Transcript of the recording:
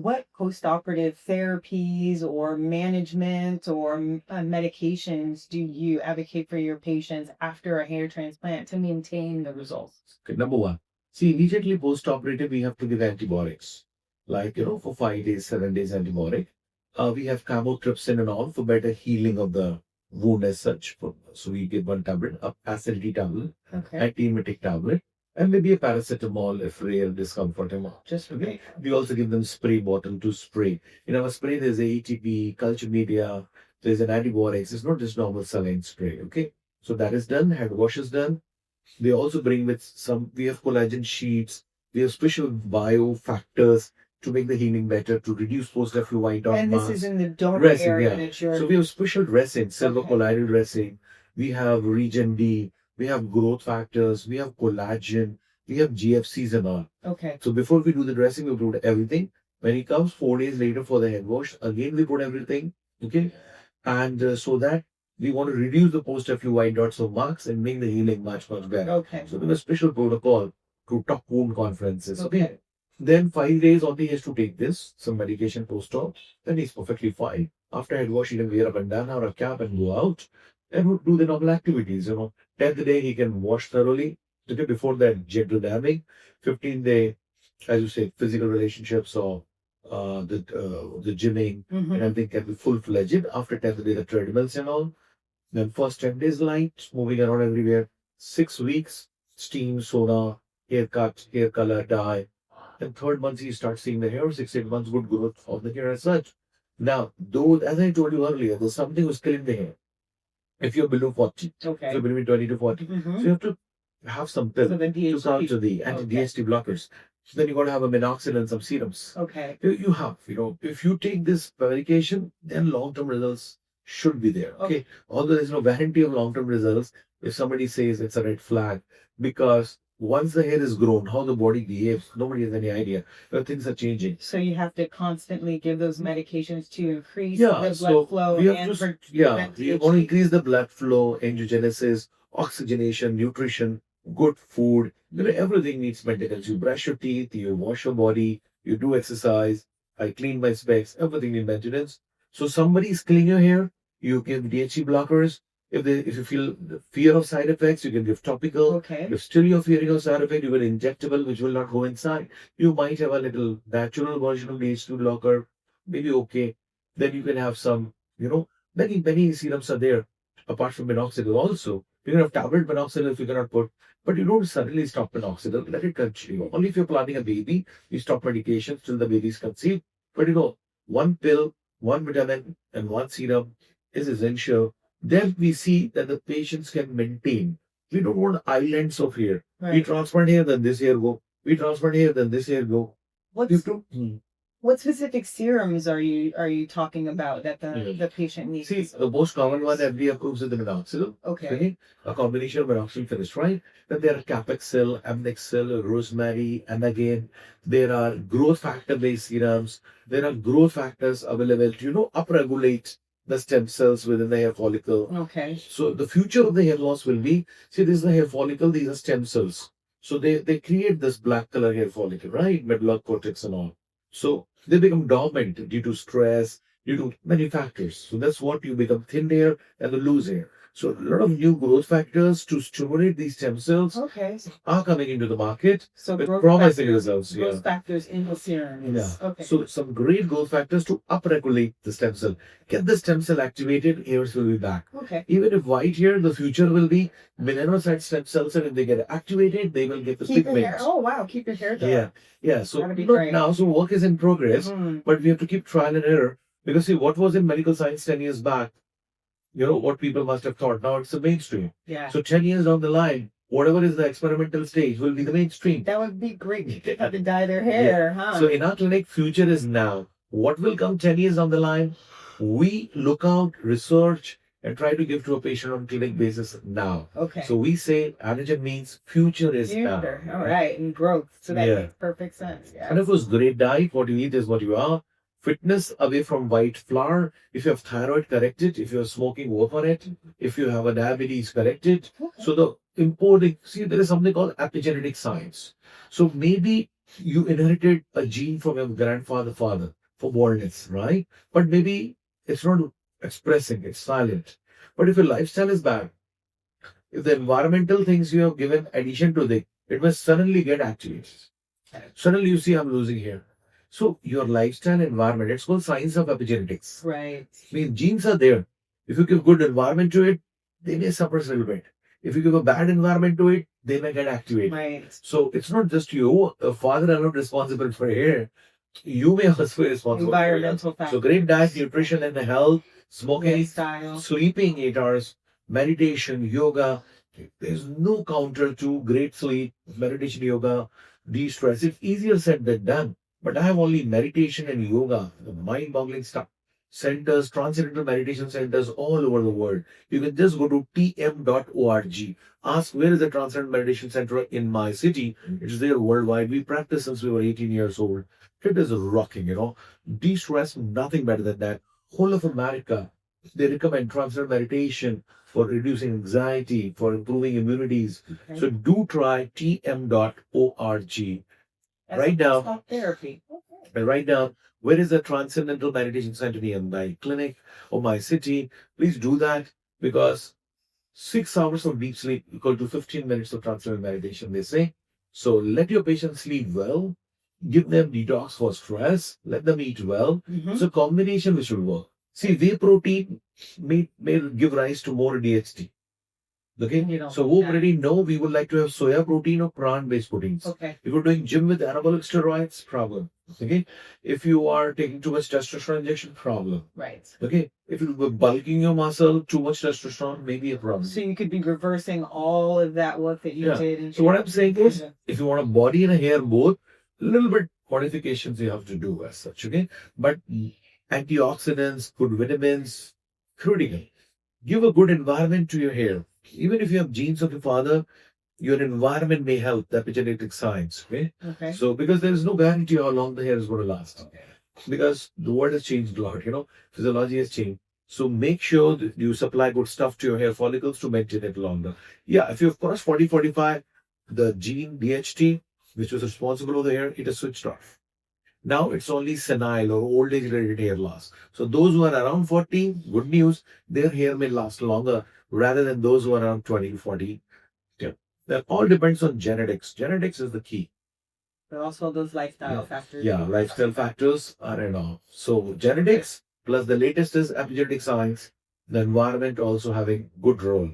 what post-operative therapies or management or medications do you advocate for your patients after a hair transplant to maintain the results? Okay, number one, see, immediately post-operative, we have to give antibiotics, like, for 5 days, 7 days antibiotic. We have chymotrypsin and all for better healing of the wound as such. So we give one tablet, a acidity tablet, Okay. antiemetic tablet, and maybe a paracetamol if real discomfort and all. Just Okay. We also give them spray bottle to spray. In our spray, there's ATP, culture media, there's an antibiotics. It's not just normal saline spray. Okay. So that is done. Hand wash is done. They also bring with some, we have collagen sheets, we have special bio factors to make the healing better, to reduce post-acute white out And this mass. is in the donor Dressing, area yeah. that you're. So we have special dressing, silver Okay. colloidal dressing, we have Regen D, we have growth factors, we have collagen, we have GFCs and all. Okay. So before we do the dressing, we put everything. When he comes 4 days later for the head wash, again we put everything, okay? And so that we want to reduce the post-acute white dots of marks and make the healing much, much better. Okay. So there's a special protocol to talk wound conferences. Okay. Then 5 days only he has to take this, some medication post-op. Then he's perfectly fine. After head wash, he can wear a bandana or a cap and go out and would do the normal activities. 10th day he can wash thoroughly. Okay, before that, gentle dabbing. 15th day, as you say, physical relationships or the gymming and everything can be full-fledged. After 10th day, the treadmills and all. Then first 10 days light, moving around everywhere. 6 weeks, steam, sauna, haircut, hair color, dye. Then third month, you start seeing the hair. 6, 8 months, good growth of the hair as such. Now, though, as I told you earlier, there's something was killing the hair. If you're below 40, Okay. if you're between 20 to 40, so you have to have some pill to counter the anti-DHT blockers. So then you got to have a minoxidil and some serums. Okay. You have, if you take this medication, then long-term results should be there. Okay. Although there's no guarantee of long-term results, if somebody says it's a red flag, because once the hair is grown, how the body behaves, nobody has any idea. But things are changing. So you have to constantly give those medications to increase Yeah, the so blood flow we have and to, prevent we want to increase the blood flow, angiogenesis, oxygenation, nutrition, good food. Everything needs maintenance. You brush your teeth, you wash your body, you do exercise. I clean my specs. Everything needs maintenance. So somebody is cleaning your hair, you give DHT blockers. If you feel the fear of side effects, you can give topical. Okay. If still you're fearing of side effect, you get injectable, which will not go inside. You might have a little natural version of DHT blocker, maybe okay. Then you can have some, many serums are there, apart from minoxidil also. You can have tablet minoxidil if you cannot put, but you don't suddenly stop minoxidil. Let it continue. Only if you're planning a baby, you stop medication till the baby is conceived. But one pill, one vitamin, and one serum is essential. Then we see that the patients can maintain. We don't want islands of hair. Right. We transplant here, then this hair go. We transplant here, then this hair go. What specific serums are you talking about that the patient needs? See, the most common one that we approve is the minoxidil. Okay. A combination of minoxidil Finasteride. Then there are Capixyl, Amnixyl, Rosemary, and again, there are growth factor-based serums. There are growth factors available to, upregulate the stem cells within the hair follicle. Okay. So the future of the hair loss will be, see, this is the hair follicle, these are stem cells. So they create this black color hair follicle, right? Medulla cortex and all. So they become dormant due to stress, due to many factors. So that's what you become thin hair and lose hair. So a lot of new growth factors to stimulate these stem cells are coming into the market with promising results. Growth factors in the serums. Yeah. Okay. So some great growth factors to upregulate the stem cell. Get the stem cell activated, hairs will be back. Okay. Even if white hair, the future will be melanocyte stem cells, and if they get activated, they will get the pigment. Oh wow, keep your hair dark. Yeah. So That'd be not great. now. So work is in progress, but we have to keep trial and error. Because see, what was in medical science 10 years back, what people must have thought. Now it's the mainstream. Yeah. So 10 years down the line, whatever is the experimental stage will be the mainstream. That would be great. They have to dye their hair, huh? So in our clinic, future is now. What will come 10 years down the line? We look out, research, and try to give to a patient on clinic basis now. Okay. So we say antigen means future is now. All right, and growth. So that makes perfect sense. Yeah. And of course, great diet, what you eat is what you are. Fitness away from white flour. If you have thyroid, correct it. If you're smoking, work on it. If you have a diabetes, correct it. Okay. So the important, see, there is something called epigenetic science. So maybe You inherited a gene from your grandfather, father for baldness, right? But maybe it's not expressing, it's silent. But if your lifestyle is bad, if the environmental things you have given addition to it must suddenly get activated. Suddenly you see I'm losing hair. So your lifestyle environment, it's called science of epigenetics. Right. I mean, genes are there. If you give good environment to it, they may suppress a little bit. If you give a bad environment to it, they may get activated. Right. So it's not just you, a father are not responsible for hair. You may also be responsible for Environmental it. factors. So great diet, nutrition, and health, smoking, Lifestyle. sleeping 8 hours, meditation, yoga. There's no counter to great sleep, meditation, yoga, de-stress. It's easier said than done. But I have only meditation and yoga, the mind-boggling stuff. Centers, transcendental meditation centers all over the world. You can just go to tm.org. Ask where is the Transcendental Meditation Center in my city. It's there worldwide. We practice since we were 18 years old. It is rocking. De-stress, nothing better than that. Whole of America, they recommend transcendental meditation for reducing anxiety, for improving immunities. Okay. So do try tm.org. As Right a now, post-op therapy. Okay. and write down where is the Transcendental Meditation Center near my clinic or my city. Please do that because 6 hours of deep sleep equal to 15 minutes of transcendental meditation, they say. So let your patients sleep well, give them detox for stress, let them eat well. It's a combination which will work. See, whey protein may give rise to more DHT. Okay, so we already know we would like to have soya protein or plant-based proteins. Okay. If you're doing gym with anabolic steroids, problem. Okay, if you are taking too much testosterone injection, problem. Right. Okay, if you're bulking your muscle, too much testosterone, maybe a problem. So you could be reversing all of that work that you did. And so what I'm saying is, if you want a body and a hair both, a little bit modifications you have to do as such. Okay, but antioxidants, good vitamins, critical. Give a good environment to your hair. Even if you have genes of your father, your environment may help the epigenetic science. Okay. So because there is no guarantee how long the hair is going to last. Okay. Because the world has changed a lot, physiology has changed. So make sure that you supply good stuff to your hair follicles to maintain it longer. Yeah, if you've crossed 40, 45, the gene DHT, which was responsible for the hair, it has switched off. Now it's only senile or old age related hair loss. So those who are around 40, good news, their hair may last longer rather than those who are around 20 to 40. Yeah. That all depends on genetics. Genetics is the key. But also those lifestyle factors. Yeah, lifestyle factors are and all. So genetics plus the latest is epigenetic science, the environment also having good role.